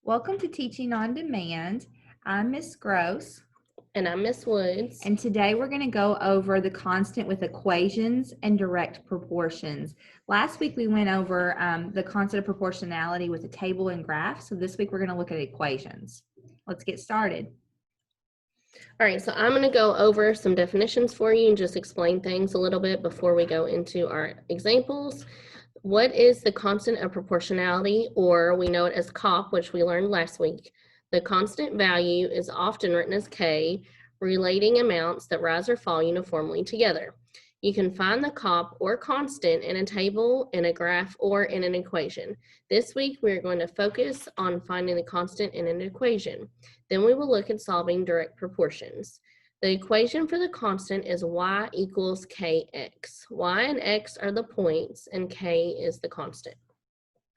Welcome to Teaching on Demand. I'm Miss Gross, And I'm Miss Woods. and today we're going to go over the constant with equations and direct proportions. Last week we went over the constant of proportionality with a table and graph, so this week we're going to look at equations. Let's get started. All right, so I'm going to go over some definitions for you and just explain things a little bit before we go into our examples. What is the constant of proportionality, or we know it as COP, which we learned last week? The constant value is often written as K, relating amounts that rise or fall uniformly together. You can find the COP or constant in a table, in a graph, or in an equation. This week, we're going to focus on finding the constant in an equation. Then we will look at solving direct proportions. The equation for the constant is y equals kx. Y and x are the points, and k is the constant.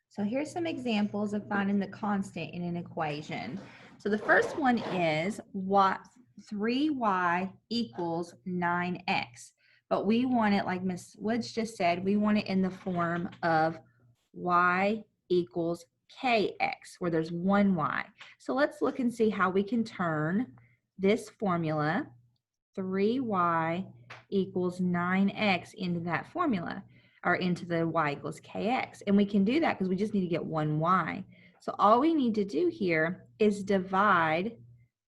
So here's some examples of finding the constant in an equation. So the first one is 3y equals 9x. But we want it, like Miss Woods just said, we want it in the form of y equals kx, where there's one y. So let's look and see how we can turn this formula, 3y equals 9x, into that formula, or into the y equals kx. And we can do that because we just need to get one y. So all we need to do here is divide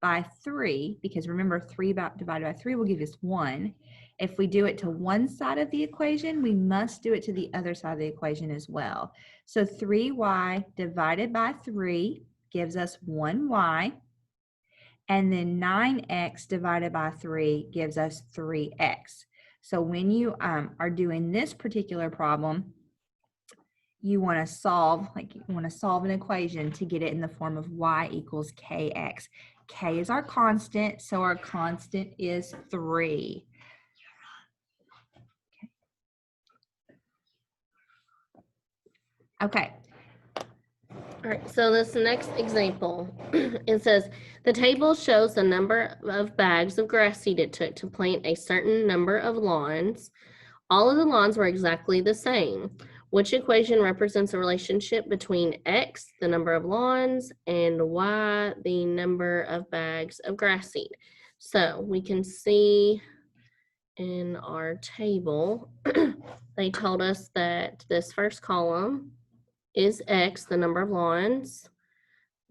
by 3, because remember, 3 divided by 3 will give us 1. If we do it to one side of the equation, we must do it to the other side of the equation as well. So 3y divided by 3 gives us 1y. And then 9x divided by 3 gives us 3x. So when you are doing this particular problem, you want to solve an equation to get it in the form of y equals kx. K is our constant, so our constant is 3. Okay. All right, so this next example, it says, the table shows the number of bags of grass seed it took to plant a certain number of lawns. All of the lawns were exactly the same. Which equation represents a relationship between x, the number of lawns, and y, the number of bags of grass seed? So we can see in our table, they told us that this first column is x, the number of lawns.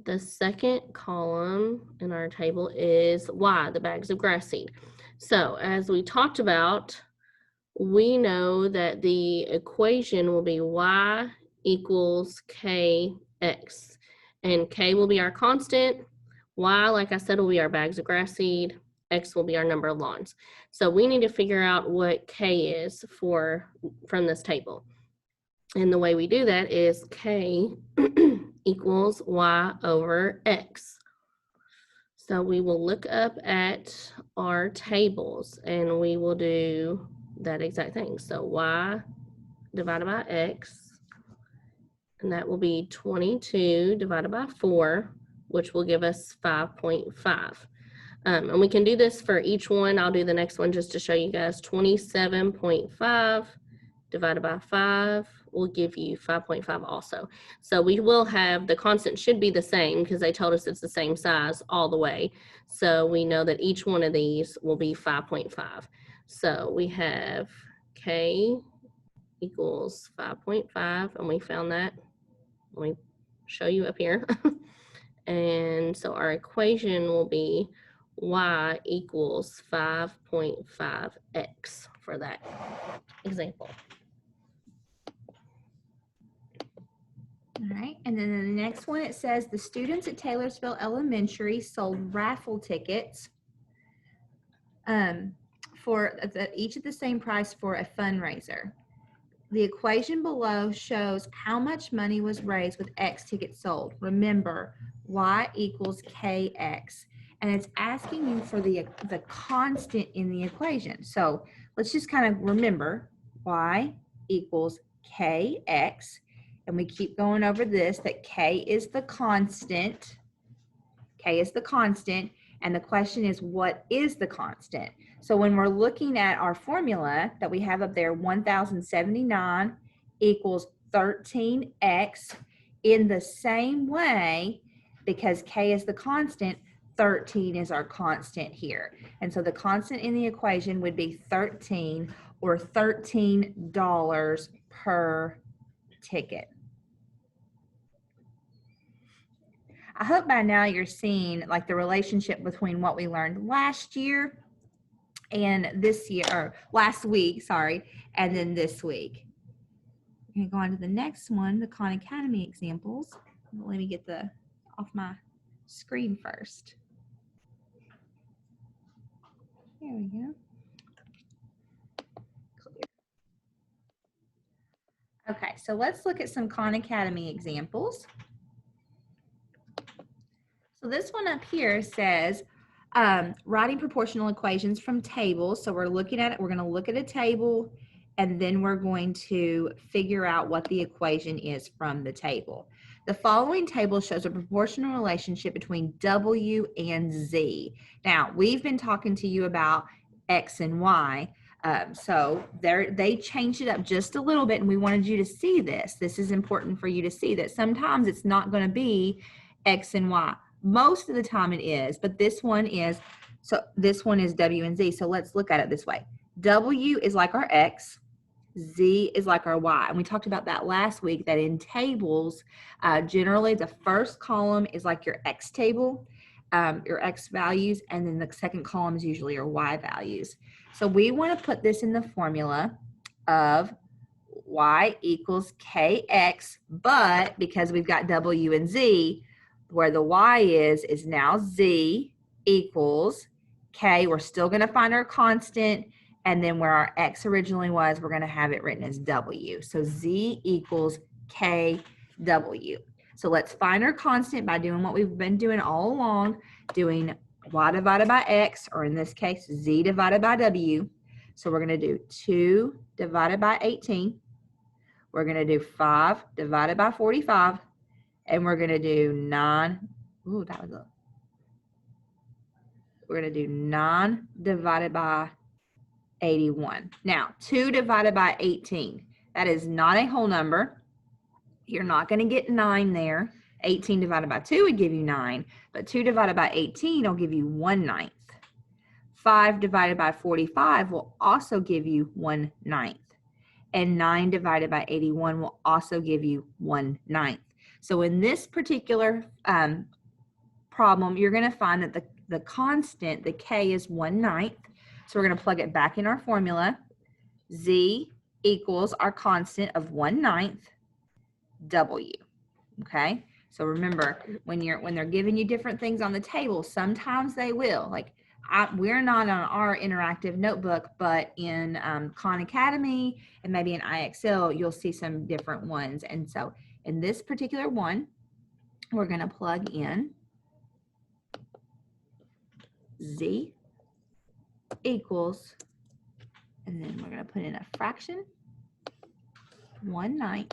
The second column in our table is y, the bags of grass seed. So as we talked about, we know that the equation will be y equals kx. And k will be our constant. Y, like I said, will be our bags of grass seed. X will be our number of lawns. So we need to figure out what k is from this table. And the way we do that is k equals y over x. So we will look up at our tables and we will do that exact thing. So y divided by x, and that will be 22 divided by 4, which will give us 5.5. And we can do this for each one. I'll do the next one just to show you guys. 27.5 divided by 5 will give you 5.5 also. So we will have, the constant should be the same because they told us it's the same size all the way. So we know that each one of these will be 5.5. So we have k equals 5.5, and we found that. Let me show you up here. And so our equation will be y equals 5.5x for that example. All right, and then the next one, it says the students at Taylorsville Elementary sold raffle tickets for each at the same price for a fundraiser. The equation below shows how much money was raised with X tickets sold. Remember, y equals kx, and it's asking you for the constant in the equation. So let's just kind of remember, y equals kx, and we keep going over this, that k is the constant. K is the constant, and the question is, what is the constant? So when we're looking at our formula that we have up there, 1079 equals 13x, in the same way, because K is the constant, 13 is our constant here. And so the constant in the equation would be 13, or $13 per ticket. I hope by now you're seeing like the relationship between what we learned last year and this year, or last week, sorry, and then this week. We're going to go on to the next one, the Khan Academy examples. Let me get the off my screen first. There we go. Clear. Okay, so let's look at some Khan Academy examples. So this one up here says writing proportional equations from tables. So we're looking at it, we're going to look at a table, and then we're going to figure out what the equation is from the table. The following table shows a proportional relationship between W and Z. Now, we've been talking to you about X and Y. So they changed it up just a little bit, and we wanted you to see this. This is important for you to see that sometimes it's not going to be X and Y. Most of the time it is, but this one is, so this one is W and Z. So let's look at it this way. W is like our X, Z is like our Y. And we talked about that last week, that in tables, generally the first column is like your X table, your X values, and then the second column is usually your Y values. So we want to put this in the formula of Y equals KX, but because we've got W and Z, where the Y is now Z equals K. We're still going to find our constant, and then where our X originally was, we're going to have it written as W. So Z equals KW. So let's find our constant by doing what we've been doing all along, doing Y divided by X, or in this case, Z divided by W. So we're going to do 2 divided by 18. We're going to do 5 divided by 45. And we're going to do 9. Ooh, that was a. We're going to do 9 divided by 81. Now, 2 divided by 18. That is not a whole number. You're not going to get 9 there. 18 divided by 2 would give you 9. But 2 divided by 18 will give you 1/9. 5 divided by 45 will also give you 1/9. And 9 divided by 81 will also give you 1/9. So in this particular problem, you're going to find that the constant, the K, is 1/9. So we're going to plug it back in our formula. Z equals our constant of 1/9 W. Okay. So remember, when they're giving you different things on the table, sometimes they will. Like we're not on our interactive notebook, but in Khan Academy and maybe in IXL, you'll see some different ones. And so in this particular one, we're going to plug in Z equals, and then we're going to put in a fraction, 1/9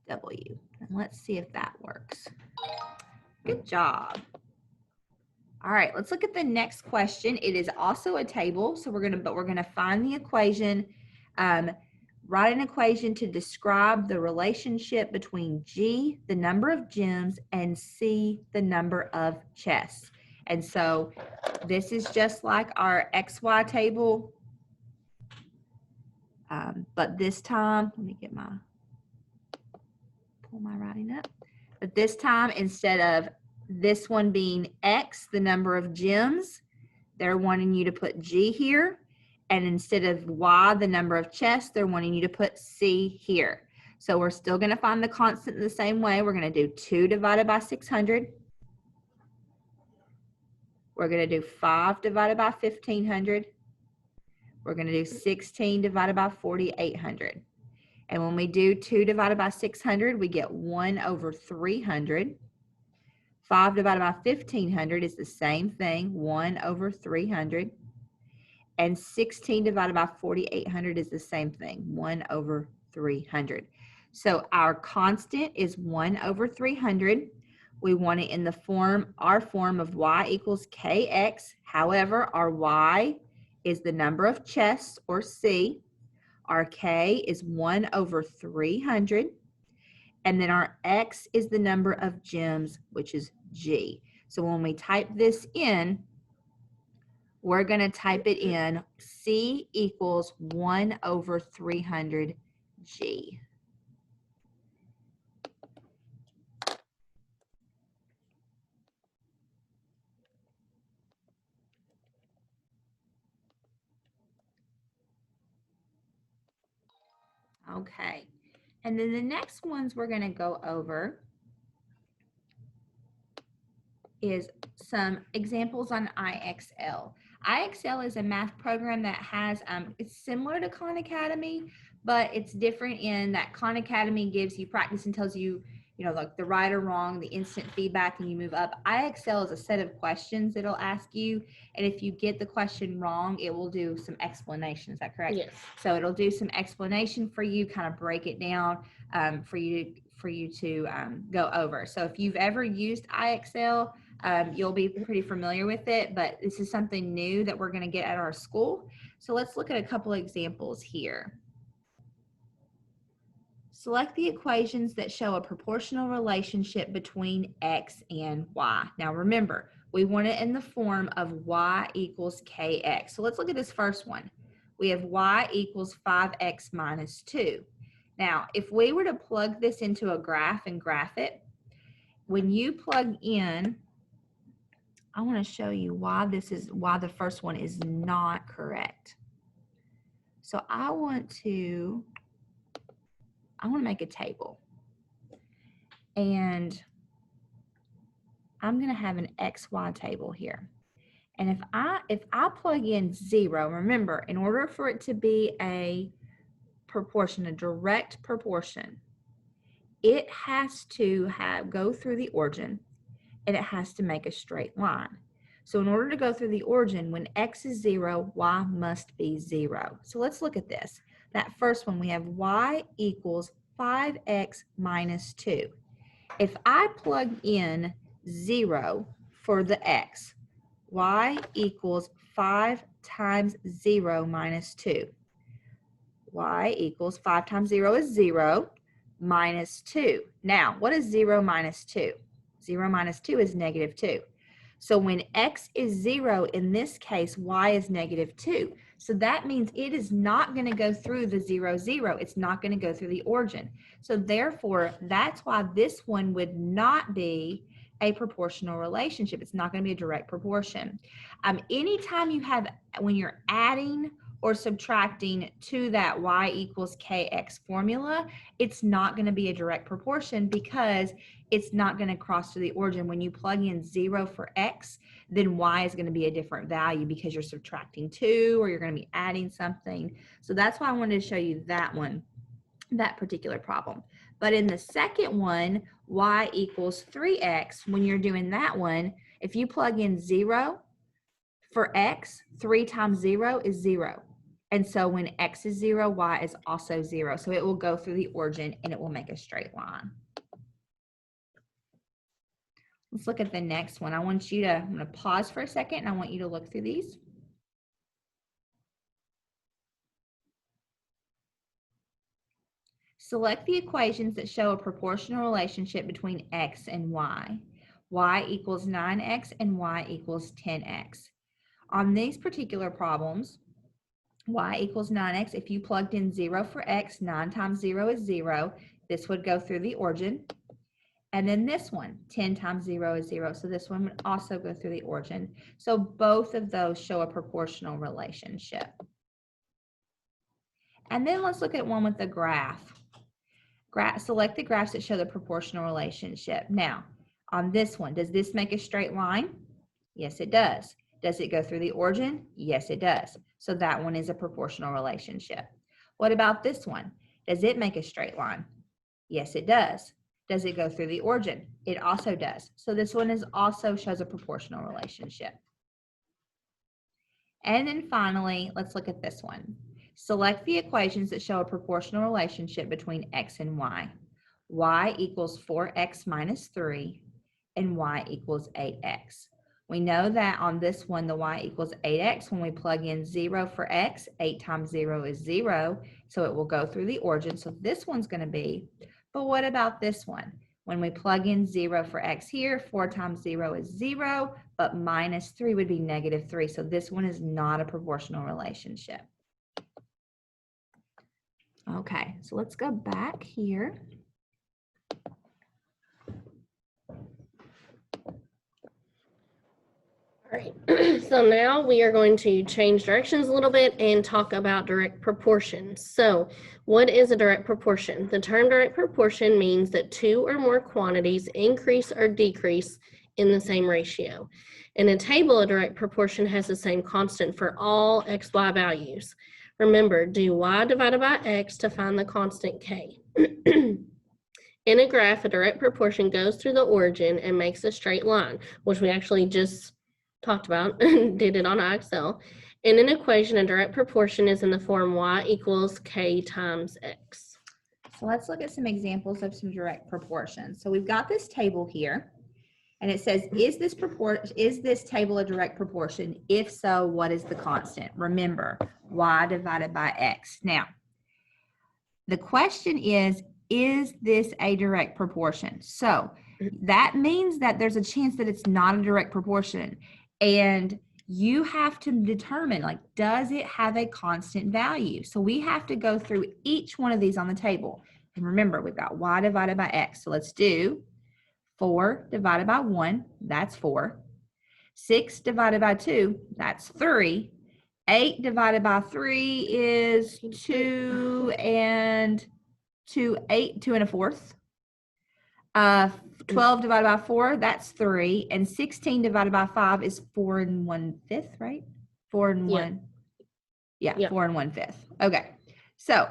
W. And let's see if that works. Good job. All right, let's look at the next question. It is also a table, so we're going to find the equation. Write an equation to describe the relationship between G, the number of gems, and C, the number of chests. And so this is just like our XY table, but this time, let me pull my writing up. But this time, instead of this one being X, the number of gems, they're wanting you to put G here. And instead of Y, the number of chests, they're wanting you to put C here. So we're still going to find the constant in the same way. We're going to do 2 divided by 600. We're going to do 5 divided by 1500. We're going to do 16 divided by 4800. And when we do 2 divided by 600, we get 1/300. 5 divided by 1500 is the same thing, 1/300. And 16 divided by 4800 is the same thing, 1/300. So our constant is 1/300. We want it in the our form of Y equals KX. However, our Y is the number of chests, or C. Our K is 1/300. And then our X is the number of gems, which is G. So when we type this in, we're going to type it in C equals 1 over 300 G. Okay. And then the next ones we're going to go over is some examples on IXL. IXL is a math program that has, it's similar to Khan Academy, but it's different in that Khan Academy gives you practice and tells you, you know, like the right or wrong, the instant feedback, and you move up. IXL is a set of questions it'll ask you, and if you get the question wrong, it will do some explanation. Is that correct? Yes. So it'll do some explanation for you, kind of break it down for you to go over. So if you've ever used IXL, you'll be pretty familiar with it, but this is something new that we're going to get at our school. So let's look at a couple examples here. Select the equations that show a proportional relationship between X and Y. Now remember, we want it in the form of Y equals KX. So let's look at this first one. We have Y equals 5X minus 2. Now, if we were to plug this into a graph and graph it, when you plug in, I want to show you why the first one is not correct. So I want to make a table, and I'm going to have an XY table here. And if I plug in 0, remember, in order for it to be a proportion, a direct proportion, it has to go through the origin, and it has to make a straight line. So in order to go through the origin, when X is 0, Y must be 0. So let's look at this. That first one, we have Y equals 5X minus 2. If I plug in 0 for the X, Y equals 5 times 0 minus 2. Y equals 5 times 0 is 0 minus 2. Now, what is 0 minus 2? 0 minus 2 is negative 2. So when X is 0, in this case, Y is negative 2. So that means it is not going to go through the 0, 0. It's not going to go through the origin. So therefore, that's why this one would not be a proportional relationship. It's not going to be a direct proportion. Anytime you have, when you're adding or subtracting to that Y equals KX formula, it's not going to be a direct proportion because it's not going to cross to the origin. When you plug in 0 for X, then Y is going to be a different value because you're subtracting 2 or you're going to be adding something. So that's why I wanted to show you that one, that particular problem. But in the second one, Y equals 3X, when you're doing that one, if you plug in 0 for X, 3 times 0 is 0. And so when X is 0, Y is also 0. So it will go through the origin and it will make a straight line. Let's look at the next one. I'm going to pause for a second and I want you to look through these. Select the equations that show a proportional relationship between X and Y. Y equals 9X and Y equals 10X. On these particular problems, Y equals 9X. If you plugged in 0 for X, 9 times 0 is 0. This would go through the origin. And then this one, 10 times 0 is 0. So this one would also go through the origin. So both of those show a proportional relationship. And then let's look at one with the graph. Select the graphs that show the proportional relationship. Now, on this one, does this make a straight line? Yes, it does. Does it go through the origin? Yes, it does. So that one is a proportional relationship. What about this one? Does it make a straight line? Yes, it does. Does it go through the origin? It also does. So this one also shows a proportional relationship. And then finally, let's look at this one. Select the equations that show a proportional relationship between X and Y. Y equals 4X minus 3 and Y equals 8X. We know that on this one, the Y equals 8X, when we plug in 0 for X, 8 times 0 is 0, so it will go through the origin. So this one's going to be But what about this one? When we plug in 0 for x here, 4 times 0 is 0, but minus 3 would be negative 3. So this one is not a proportional relationship. Okay, so let's go back here. All right, so now we are going to change directions a little bit and talk about direct proportions. So what is a direct proportion? The term direct proportion means that two or more quantities increase or decrease in the same ratio. In a table, a direct proportion has the same constant for all x, y values. Remember, do y divided by x to find the constant k. In a graph, a direct proportion goes through the origin and makes a straight line, which we actually just talked about and did it on Excel. In an equation, a direct proportion is in the form y equals k times x. So let's look at some examples of some direct proportions. So we've got this table here, and it says, is this table a direct proportion? If so, what is the constant? Remember, y divided by x. Now, the question is this a direct proportion? So that means that there's a chance that it's not a direct proportion. And you have to determine, like, does it have a constant value? So we have to go through each one of these on the table. And remember, we've got y divided by x. So let's do 4 divided by 1, that's 4. 6 divided by 2, that's 3. 8 divided by 3 is 2 and 2 1/4. 12 divided by 4, that's 3. And 16 divided by 5 is 4 1/5, right? 4 and 1. Yeah, 4 1/5. Okay. So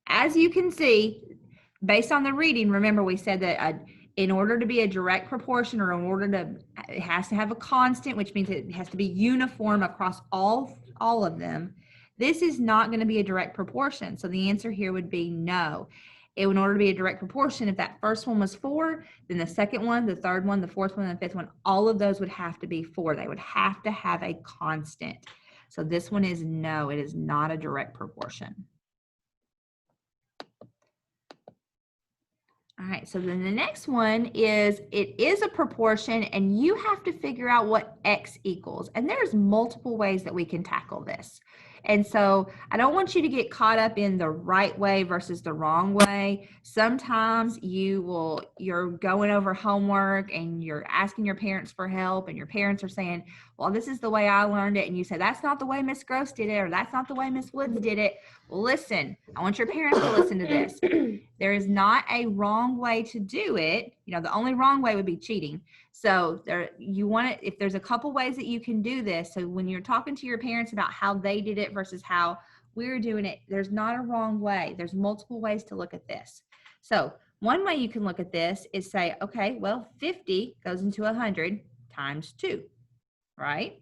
as you can see, based on the reading, remember we said that in order to be a direct proportion, or in order to, it has to have a constant, which means it has to be uniform across all of them. This is not going to be a direct proportion. So the answer here would be no. In order to be a direct proportion, if that first one was 4, then the second one, the third one, the fourth one, and the fifth one, all of those would have to be 4. They would have to have a constant. So this one is no, it is not a direct proportion. All right, so then the next one is, it is a proportion, and you have to figure out what x equals. And there's multiple ways that we can tackle this. And so I don't want you to get caught up in the right way versus the wrong way. Sometimes you're going over homework and you're asking your parents for help, and your parents are saying, well, this is the way I learned it. And you say, that's not the way Miss Gross did it, or that's not the way Miss Woods did it. Listen, I want your parents to listen to this. There is not a wrong way to do it. You know, the only wrong way would be cheating. So if there's a couple ways that you can do this. So when you're talking to your parents about how they did it versus how we're doing it, there's not a wrong way. There's multiple ways to look at this. So one way you can look at this is say, okay, well, 50 goes into 100 times 2, right?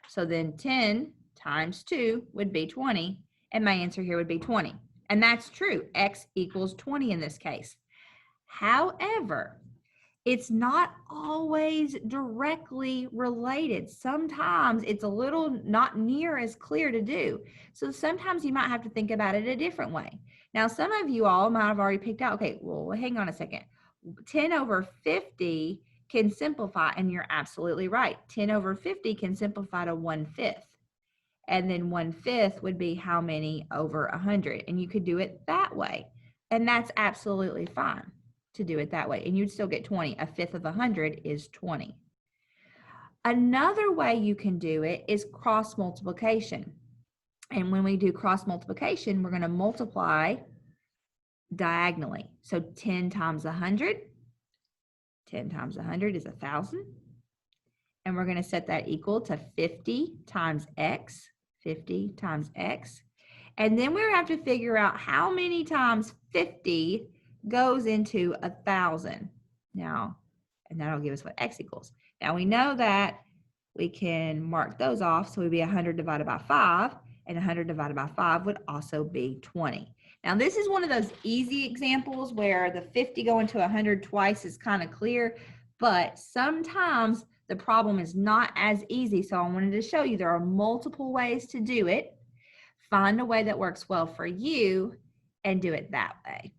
So then 10 times 2 would be 20. And my answer here would be 20. And that's true. X equals 20 in this case. However, it's not always directly related. Sometimes it's a little not near as clear to do. So sometimes you might have to think about it a different way. Now, some of you all might have already picked out, okay, well, hang on a second. 10 over 50 can simplify, and you're absolutely right. 10 over 50 can simplify to 1/5. And then 1/5 would be how many over 100. And you could do it that way. And that's absolutely fine to do it that way. And you'd still get 20. 1/5 of 100 is 20. Another way you can do it is cross multiplication. And when we do cross multiplication, we're going to multiply diagonally. So 10 times 100. 10 times 100 is 1,000. And we're going to set that equal to 50 times x. 50 times x. And then we're going to have to figure out how many times 50 goes into 1,000. Now, and that'll give us what x equals. Now we know that we can mark those off. So it would be 100 divided by 5, and 100 divided by 5 would also be 20. Now this is one of those easy examples where the 50 going to 100 twice is kind of clear, but sometimes the problem is not as easy. So I wanted to show you there are multiple ways to do it. Find a way that works well for you and do it that way.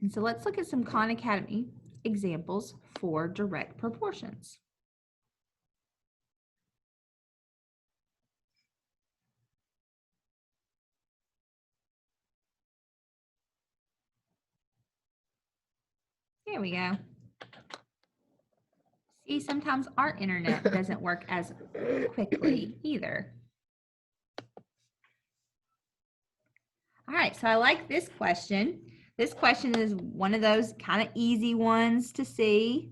And so let's look at some Khan Academy examples for direct proportions. There we go. See, sometimes our internet doesn't work as quickly either. All right, so I like this question. This question is one of those kind of easy ones to see.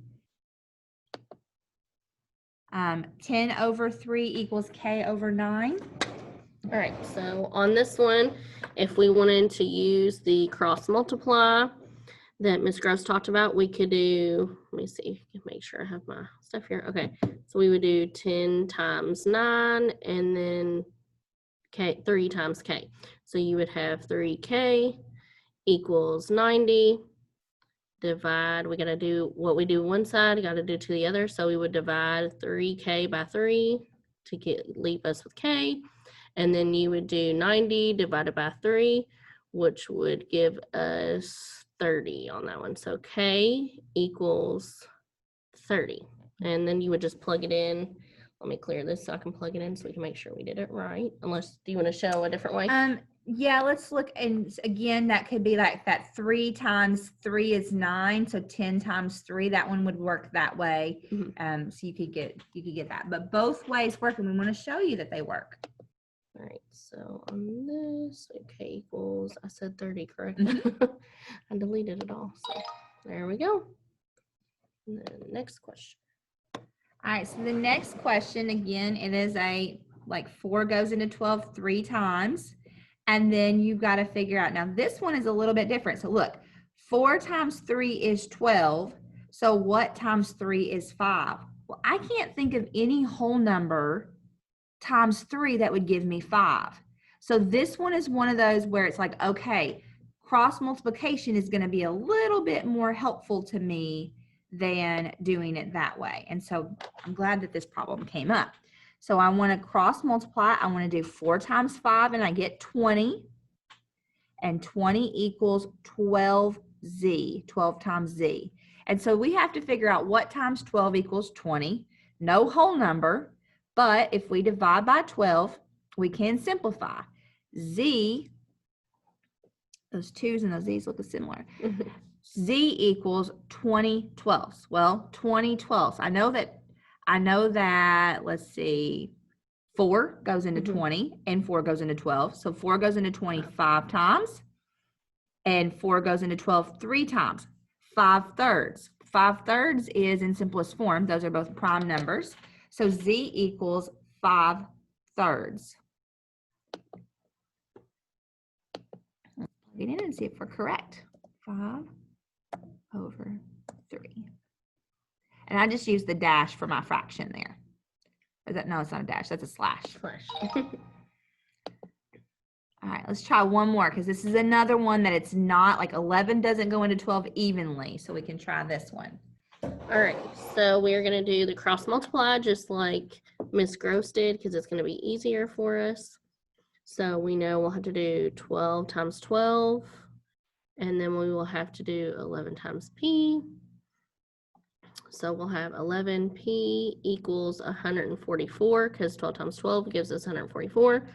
10 over 3 equals k over 9. All right, so on this one, if we wanted to use the cross multiply that Ms. Gross talked about, we could do, let me see, make sure I have my stuff here. Okay, so we would do 10 times 9 and then k, 3 times k. So you would have 3k equals 90. Divide, we got to do what we do one side, got to do to the other. So we would divide 3k by 3 to leave us with k. And then you would do 90 divided by 3, which would give us 30 on that one. So k equals 30. And then you would just plug it in. Let me clear this so I can plug it in so we can make sure we did it right. Unless, do you want to show a different way? Yeah, let's look. And again, that could be like that 3 times 3 is 9. So 10 times 3, that one would work that way. Mhm. So you could get that. But both ways work, and we want to show you that they work. All right, so on this, k equals, I said 30, correct? I deleted it all, so there we go. And then next question. All right, so the next question, again, it is like 4 goes into 12 3 times. And then you've got to figure out, now this one is a little bit different. So look, 4 times 3 is 12. So what times 3 is 5? Well, I can't think of any whole number times 3 that would give me 5. So this one is one of those where it's like, okay, cross multiplication is going to be a little bit more helpful to me than doing it that way. And so I'm glad that this problem came up. So I want to cross multiply. I want to do 4 times 5 and I get 20. And 20 equals 12z, 12 times z. And so we have to figure out what times 12 equals 20. No whole number, but if we divide by 12, we can simplify. Z, those 2's and those z's look similar. Z equals 20 twelfths. Well, 20 twelfths. I know that, let's see, 4 goes into 20 and 4 goes into 12. So 4 goes into 20 5 times and 4 goes into 12 3 times. 5/3. 5/3 is in simplest form. Those are both prime numbers. So Z equals 5/3. Let's plug it in and see if we're correct. 5/3. And I just used the dash for my fraction there. Is that, no, it's not a dash, that's a slash. All right, let's try one more because this is another one that it's not like 11 doesn't go into 12 evenly. So we can try this one. All right, so we're going to do the cross multiply just like Miss Gross did because it's going to be easier for us. So we know we'll have to do 12 times 12, and then we will have to do 11 times p. So we'll have 11p equals 144 because 12 times 12 gives us 144.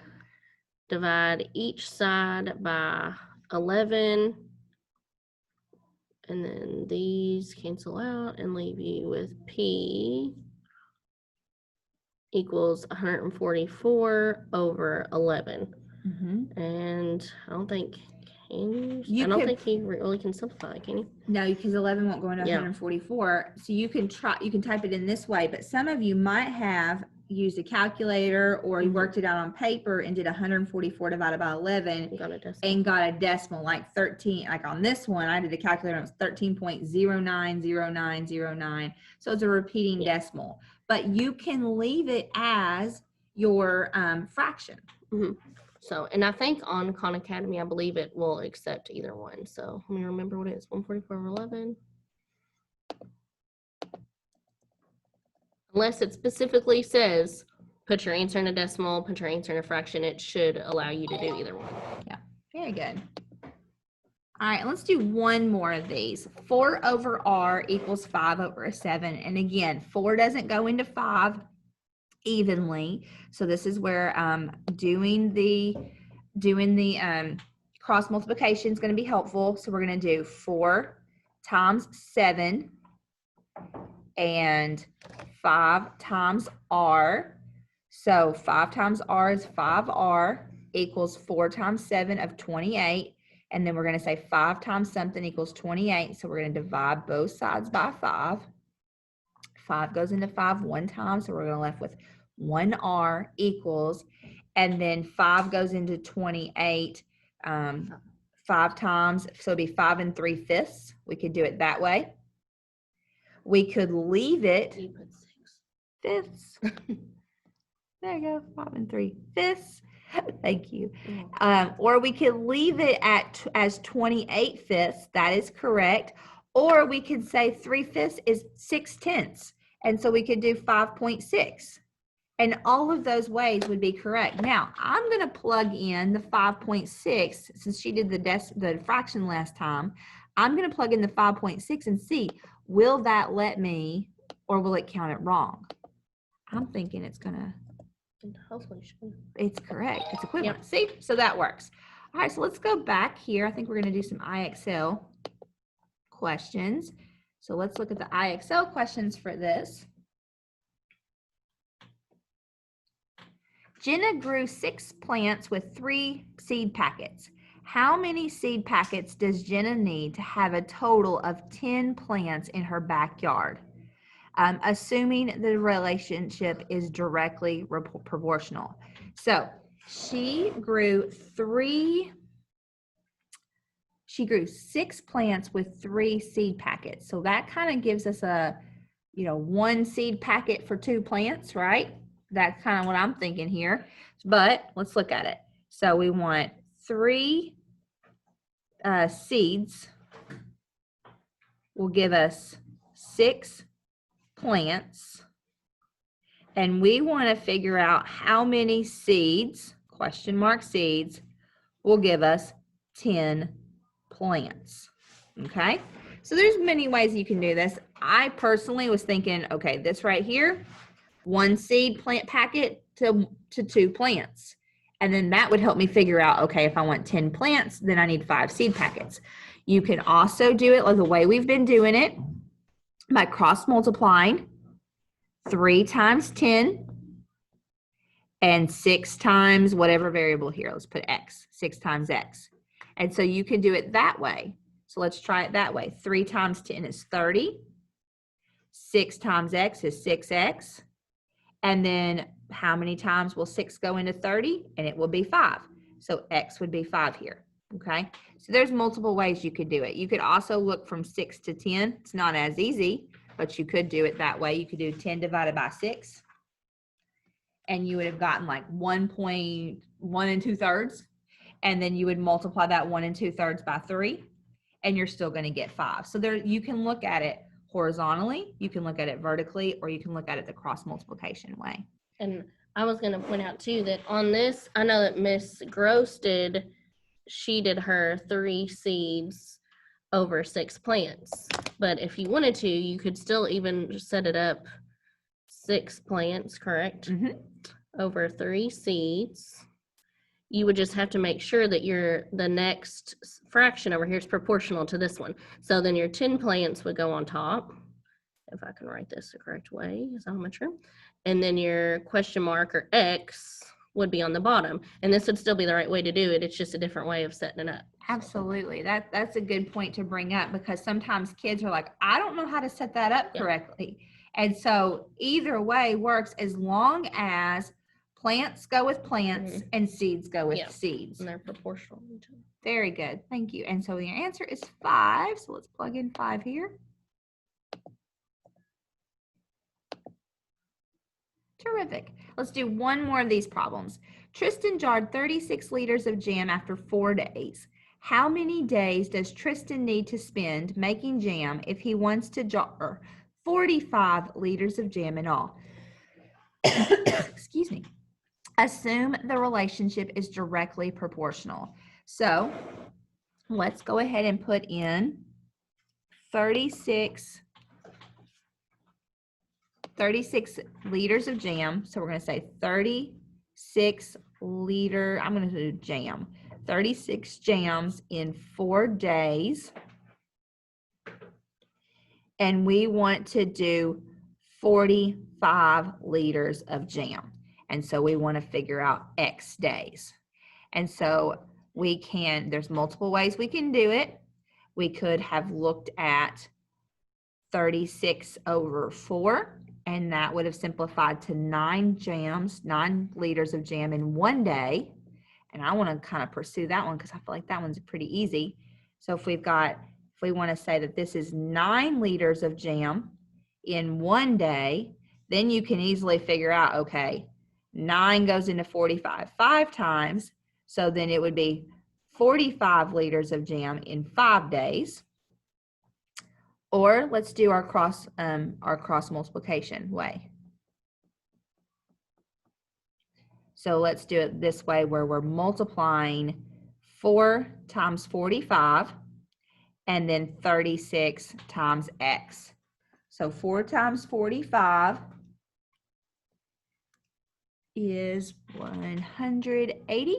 Divide each side by 11. And then these cancel out and leave you with p equals 144 over 11. And I don't think I don't think he really can simplify, can he? No, because 11 won't go into 144. So you can type it in this way, but some of you might have used a calculator or you worked it out on paper and did 144 divided by 11 and got a decimal like 13. Like on this one, I did a calculator, it was 13.090909. So it's a repeating decimal, but you can leave it as your fraction. So, and I think on Khan Academy, I believe it will accept either one. So let me remember what it is, 144 over 11. Unless it specifically says, put your answer in a decimal, put your answer in a fraction, it should allow you to do either one. Yeah, very good. All right, let's do one more of these. 4 over r equals 5 over 7. And again, 4 doesn't go into 5 evenly. So this is where doing the cross multiplication is going to be helpful. So we're going to do 4 times 7 and 5 times r. So 5 times r is 5r equals 4 times 7 of 28. And then we're going to say 5 times something equals 28. So we're going to divide both sides by 5. 5 goes into 5 one time. So we're going to left with 1r equals, and then 5 goes into 28 5 times. So it'd be 5 3/5. We could do it that way. We could leave it You put 6. fifths. There you go, 5 3/5. Thank you. Or we could leave it as 28/5. That is correct. Or we could say 3/5 is 6/10. And so we could do 5.6. And all of those ways would be correct. Now, I'm going to plug in the 5.6 since she did the fraction last time. I'm going to plug in the 5.6 and see, will that let me, or will it count it wrong? I'm thinking it's going to. Hopefully, It's correct. It's equivalent. Yep. See, so that works. All right, so let's go back here. I think we're going to do some IXL questions. So let's look at the IXL questions for this. Jenna grew 6 plants with 3 seed packets. How many seed packets does Jenna need to have a total of 10 plants in her backyard? Assuming the relationship is directly proportional. So she grew 6 plants with 3 seed packets. So that kind of gives us a, 1 seed packet for 2 plants, right? That's kind of what I'm thinking here. But let's look at it. So we want 3 seeds will give us 6 plants, and we want to figure out how many seeds, question mark seeds, will give us 10 plants. Okay, so there's many ways you can do this. I personally was thinking, okay, this right here, 1 seed plant packet to 2 plants, and then that would help me figure out, okay, if I want 10 plants, then I need 5 seed packets. You can also do it like the way we've been doing it, by cross multiplying 3 times 10 and 6 times whatever variable here. Let's put x, 6 times x. And so you can do it that way. So let's try it that way. 3 times 10 is 30. 6 times x is 6x. And then how many times will 6 go into 30? And it will be 5. So x would be 5 here. Okay, so there's multiple ways you could do it. You could also look from 6 to 10. It's not as easy, but you could do it that way. You could do 10 divided by 6, and you would have gotten like 1.1 2/3, and then you would multiply that 1 2/3 by 3, and you're still going to get 5. So there, you can look at it horizontally, you can look at it vertically, or you can look at it the cross multiplication way. And I was going to point out too that on this, I know that Miss Gross she did her 3 seeds over 6 plants. But if you wanted to, you could still even set it up 6 plants, correct? Mm-hmm. Over 3 seeds. You would just have to make sure that the next fraction over here is proportional to this one. So then your 10 plants would go on top, if I can write this the correct way, isometry. And then your question mark or X would be on the bottom. And this would still be the right way to do it. It's just a different way of setting it up. Absolutely. That's a good point to bring up, because sometimes kids are like, I don't know how to set that up correctly. And so either way works as long as plants go with plants and seeds go with seeds. And they're proportional. Very good. Thank you. And so your answer is 5. So let's plug in 5 here. Terrific. Let's do one more of these problems. Tristan jarred 36 liters of jam after 4 days. How many days does Tristan need to spend making jam if he wants to jar 45 liters of jam in all? Excuse me. Assume the relationship is directly proportional. So let's go ahead and put in 36 liters of jam. So we're going to say 36 liter, I'm going to do jam, 36 jams in 4 days. And we want to do 45 liters of jam. And so we want to figure out X days. And so we can, there's multiple ways we can do it. We could have looked at 36 over 4, and that would have simplified to 9 liters of jam in 1 day. And I want to kind of pursue that one because I feel like that one's pretty easy. So if we want to say that this is 9 liters of jam in 1 day, then you can easily figure out, okay, 9 goes into 45 5 times. So then it would be 45 liters of jam in 5 days. Or let's do our cross multiplication way. So let's do it this way where we're multiplying 4 times 45 and then 36 times X. So 4 times 45 is 180.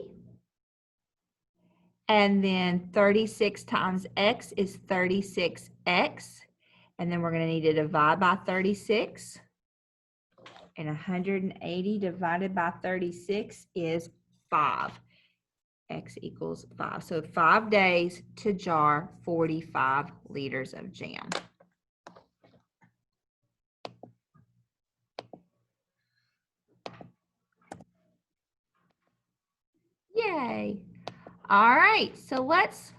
And then 36 times X is 36X. And then we're going to need to divide by 36. And 180 divided by 36 is 5. X equals 5. So 5 days to jar 45 liters of jam. Yay. All right, so let's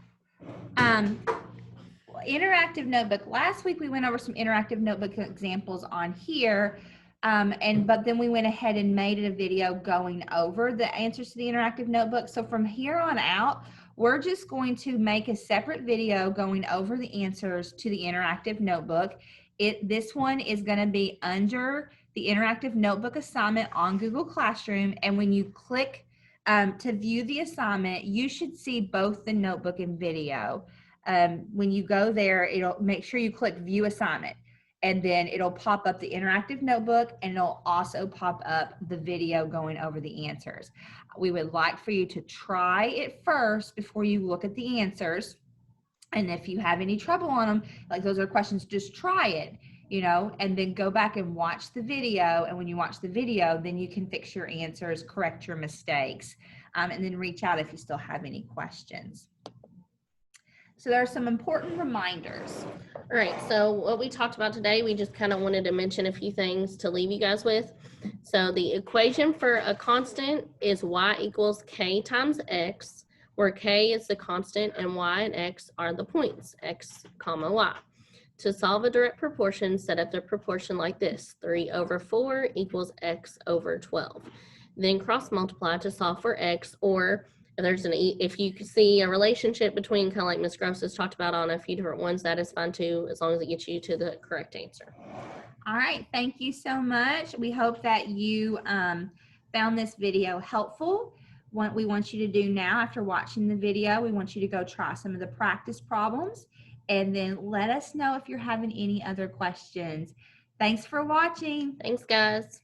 interactive notebook. Last week we went over some interactive notebook examples on here, but then we went ahead and made a video going over the answers to the interactive notebook. So from here on out, we're just going to make a separate video going over the answers to the interactive notebook. This one is going to be under the interactive notebook assignment on Google Classroom, and when you click to view the assignment, you should see both the notebook and video. When you go there, it'll make sure you click view assignment, and then it'll pop up the interactive notebook, and it'll also pop up the video going over the answers. We would like for you to try it first before you look at the answers. And if you have any trouble on them, like those are questions, just try it, and then go back and watch the video. And when you watch the video, then you can fix your answers, correct your mistakes, and then reach out if you still have any questions. So there are some important reminders. All right, so what we talked about today, we just kind of wanted to mention a few things to leave you guys with. So the equation for a constant is y equals k times x, where k is the constant and y and x are the points, x comma y. To solve a direct proportion, set up the proportion like this: 3 over 4 equals x over 12. Then cross multiply to solve for x, or if you can see a relationship between, kind of like Ms. Gross has talked about on a few different ones, that is fine too, as long as it gets you to the correct answer. All right, thank you so much. We hope that you found this video helpful. What we want you to do now, after watching the video, we want you to go try some of the practice problems, and then let us know if you're having any other questions. Thanks for watching. Thanks, guys.